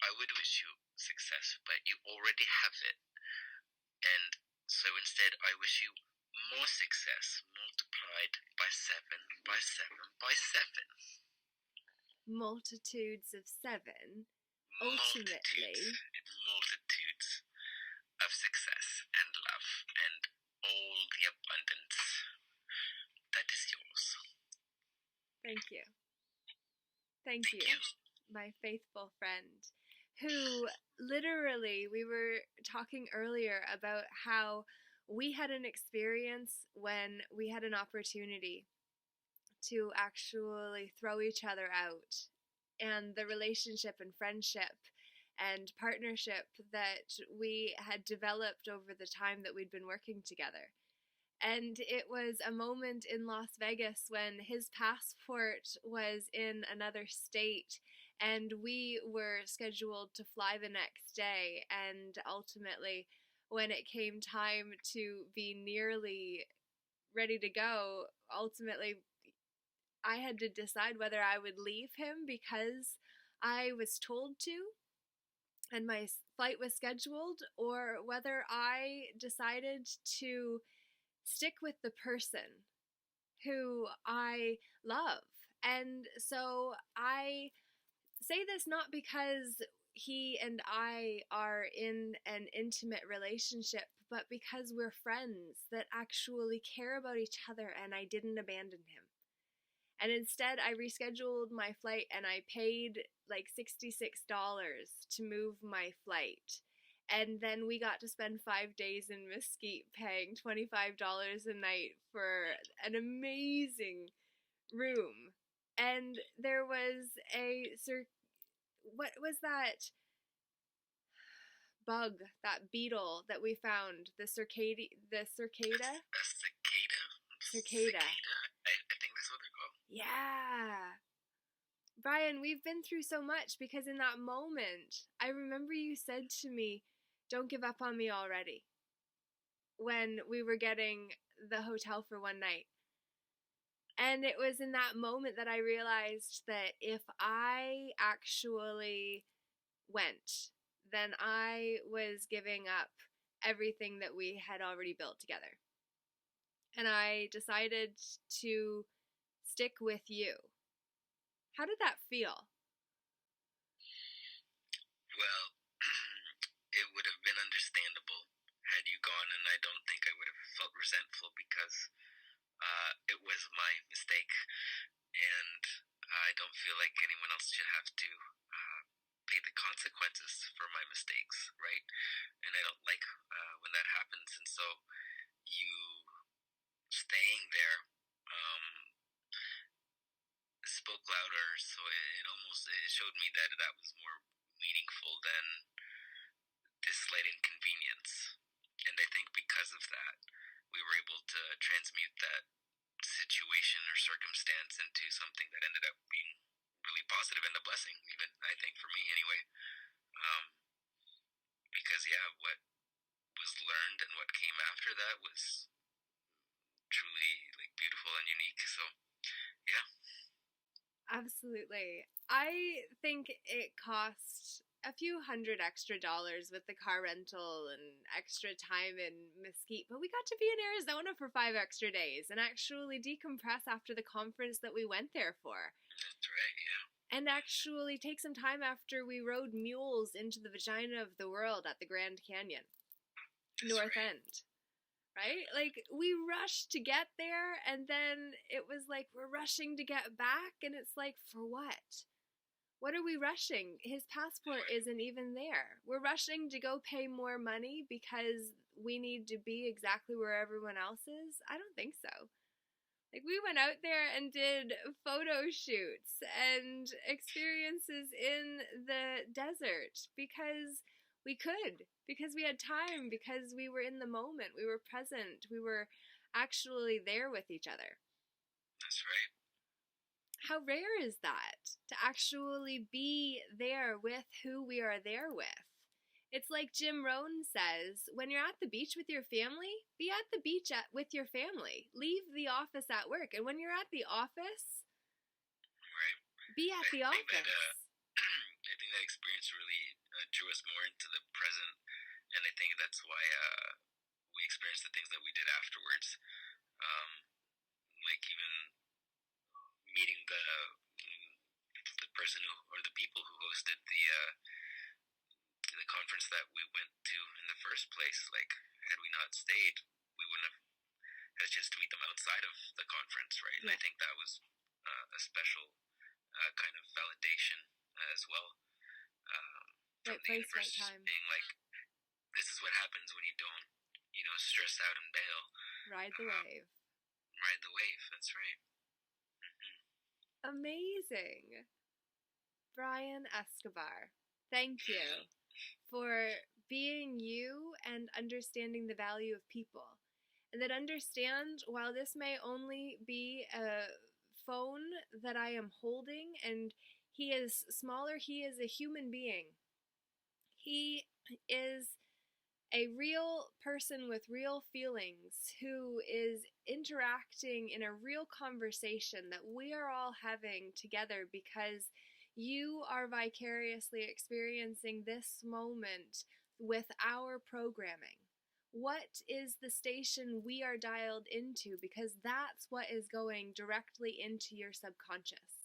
I would wish you success, but you already have it. And so instead, I wish you more success multiplied by 7, by 7, by 7. Multitudes of 7, ultimately. Multitudes of success and love and all the abundance that is yours. Thank you. Thank you, my faithful friend, who literally, we were talking earlier about how we had an experience when we had an opportunity to actually throw each other out, and the relationship and friendship and partnership that we had developed over the time that we'd been working together. And it was a moment in Las Vegas when his passport was in another state and we were scheduled to fly the next day. And ultimately, when it came time to be nearly ready to go, ultimately, I had to decide whether I would leave him because I was told to and my flight was scheduled, or whether I decided to stick with the person who I love. And so I say this not because he and I are in an intimate relationship, but because we're friends that actually care about each other, and I didn't abandon him. And instead, I rescheduled my flight and I paid like $66 to move my flight. And then we got to spend 5 days in Mesquite paying $25 a night for an amazing room. And there was what was that bug, that beetle that we found? The cicada? A cicada. Cicada. I think that's what they're called. Yeah. Brian, we've been through so much because in that moment, I remember you said to me, "Don't give up on me already," when we were getting the hotel for one night. And it was in that moment that I realized that if I actually went, then I was giving up everything that we had already built together. And I decided to stick with you. How did that feel? Well, it would have been understandable had you gone, and I don't think I would have felt resentful because it was my mistake, and I don't feel like anyone else should have to pay the consequences for my mistakes, right? And I don't like when that happens, and so you staying there spoke louder, so it showed me that was more meaningful than this slight inconvenience. And I think because of that, we were able to transmute that situation or circumstance into something that ended up being really positive and a blessing, even, I think, for me anyway. Because, what was learned and what came after that was truly beautiful and unique. So, yeah. Absolutely. I think it cost a few $100 extra with the car rental and extra time in Mesquite, but we got to be in Arizona for 5 extra days and actually decompress after the conference that we went there for. That's right, yeah. And actually take some time after we rode mules into the vagina of the world at the Grand Canyon, North End. Right? We rushed to get there, and then it was like we're rushing to get back, and it's like, for what? What are we rushing? His passport isn't even there. We're rushing to go pay more money because we need to be exactly where everyone else is? I don't think so. We went out there and did photo shoots and experiences in the desert because we could, because we had time, because we were in the moment, we were present, we were actually there with each other. That's right. How rare is that, to actually be there with who we are there with? It's like Jim Rohn says, when you're at the beach with your family, be at the beach with your family. Leave the office at work. And when you're at the office, be at the office. I think think that experience really drew us more into the present, and I think that's why we experienced the things that we did afterwards. Um, like even meeting the person who, or the people who hosted the conference that we went to in the first place. Like, had we not stayed, we wouldn't have had a chance to meet them outside of the conference, right? And I think that was a special kind of validation as well, from Right the place, right universe time. being like, this is what happens when you don't, stress out and bail. Ride the wave. Ride the wave. That's right. Amazing. Brian Escobar, thank you for being you and understanding the value of people. And that understand, while this may only be a phone that I am holding and he is smaller, he is a human being. He is a real person with real feelings who is interacting in a real conversation that we are all having together because you are vicariously experiencing this moment with our programming. What is the station we are dialed into? Because that's what is going directly into your subconscious.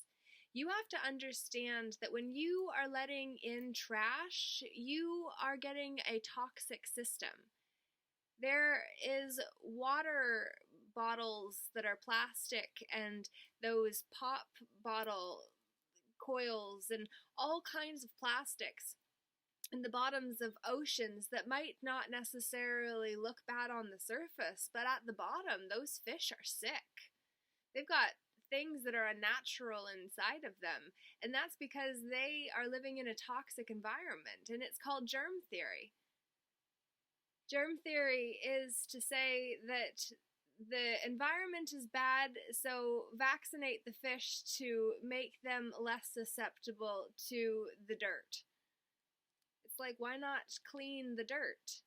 You have to understand that when you are letting in trash, you are getting a toxic system. There is water bottles that are plastic and those pop bottle coils and all kinds of plastics in the bottoms of oceans that might not necessarily look bad on the surface, but at the bottom, those fish are sick. They've got things that are unnatural inside of them, and that's because they are living in a toxic environment, and it's called germ theory. Germ theory is to say that the environment is bad, so vaccinate the fish to make them less susceptible to the dirt. It's like, why not clean the dirt?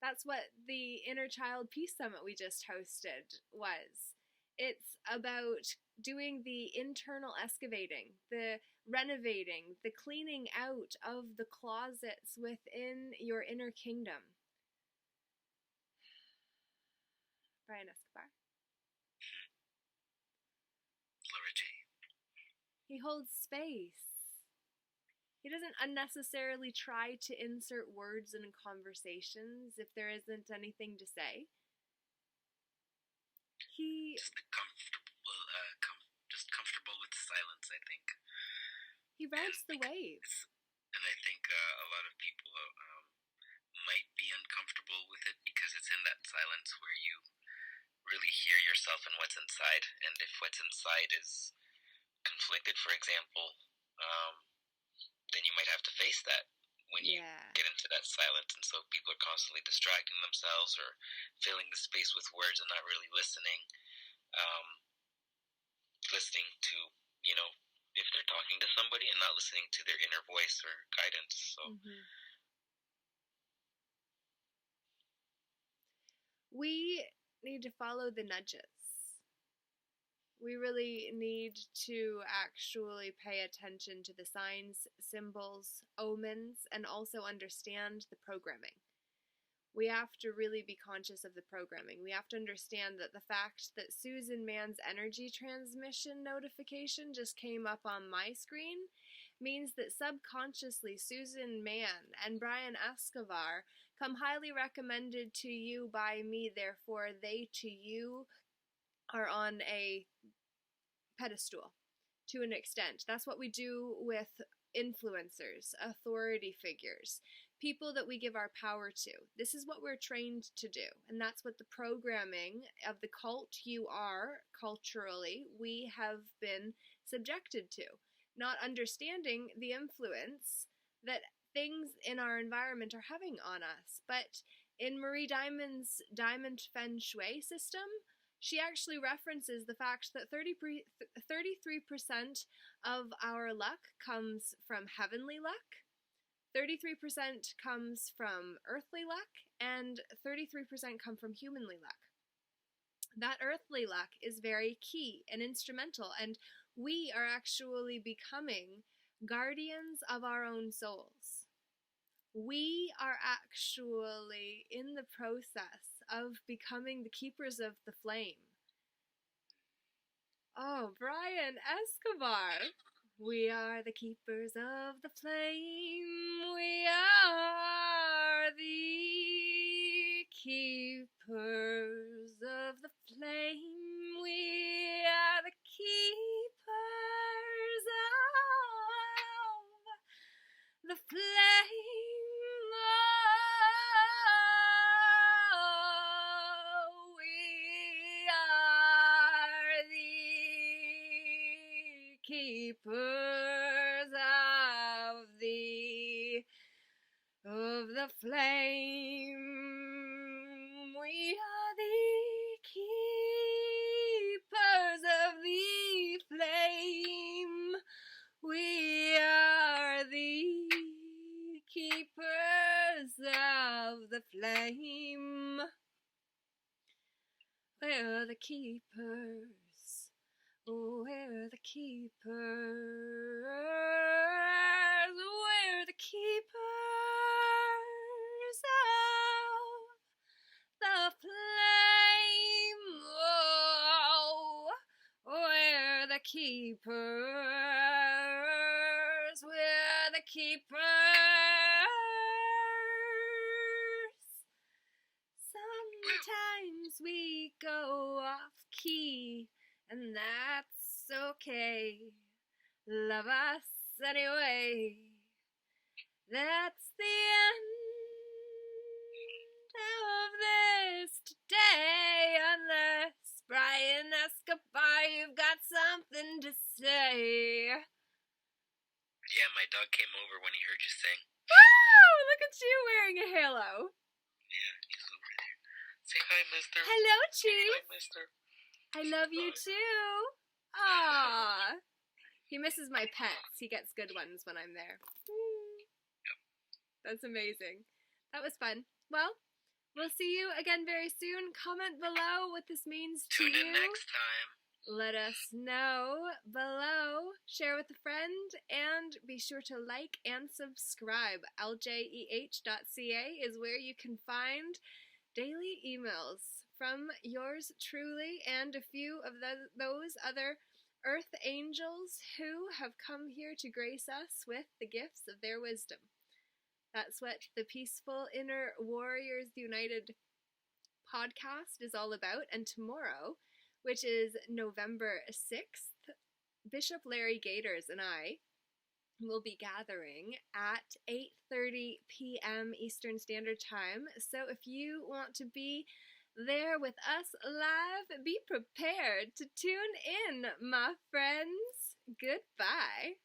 That's what the Inner Child Peace Summit we just hosted was. It's about doing the internal excavating, the renovating, the cleaning out of the closets within your inner kingdom. Brian Escobar. Laura J. He holds space. He doesn't unnecessarily try to insert words in conversations if there isn't anything to say. Just comfortable with silence, I think. He rides the waves. And I think a lot of people might be uncomfortable with it because it's in that silence where you really hear yourself and what's inside. And if what's inside is conflicted, for example, then you might have to face that when you get into that silence. And so people are constantly distracting themselves or filling the space with words and not really listening. Listening to, if they're talking to somebody and not listening to their inner voice or guidance. So we need to follow the nudges. We really need to actually pay attention to the signs, symbols, omens, and also understand the programming. We have to really be conscious of the programming. We have to understand that the fact that Susan Mann's energy transmission notification just came up on my screen means that subconsciously Susan Mann and Brian Escobar come highly recommended to you by me, therefore they to you are on a pedestal to an extent. That's what we do with influencers, authority figures, people that we give our power to. This is what we're trained to do, and that's what the programming of the cult you are culturally we have been subjected to, not understanding the influence that things in our environment are having on us. But in Marie Diamond's Diamond Feng Shui system, she actually references the fact that 33% of our luck comes from heavenly luck, 33% comes from earthly luck, and 33% come from humanly luck. That earthly luck is very key and instrumental, and we are actually becoming guardians of our own souls. We are actually in the process of becoming the keepers of the flame. Oh, Brian Escobar. We are the keepers of the flame. We are the keepers of the flame. We are the keepers of the flame. Oh, we are the keepers of the flame. We are the keepers of the flame. We are the keepers of the flame. We're the keepers. Oh, we're the keepers. We're the keepers of the flame. Oh, we're the keepers. We're the keepers. Sometimes we go off key, and that's okay. Love us anyway. That's the end of this today, unless Brian Escobar, you've got something to say. Yeah, my dog came over when he heard you sing. Wow, look at you wearing a halo. Yeah, he's over there. Say hi, mister. Hello, Chief. Hi, mister. I love you too. Aww. He misses my pets. He gets good ones when I'm there. That's amazing. That was fun. Well, we'll see you again very soon. Comment below what this means to you. Tune in next time. Let us know below. Share with a friend. And be sure to like and subscribe. ljeh.ca is where you can find daily emails from yours truly and a few of those other earth angels who have come here to grace us with the gifts of their wisdom. That's what the Peaceful Inner Warriors United podcast is all about. And tomorrow, which is November 6th, Bishop Larry Gators and I will be gathering at 8:30 p.m. Eastern Standard Time. So if you want to be there with us live, be prepared to tune in, my friends. Goodbye.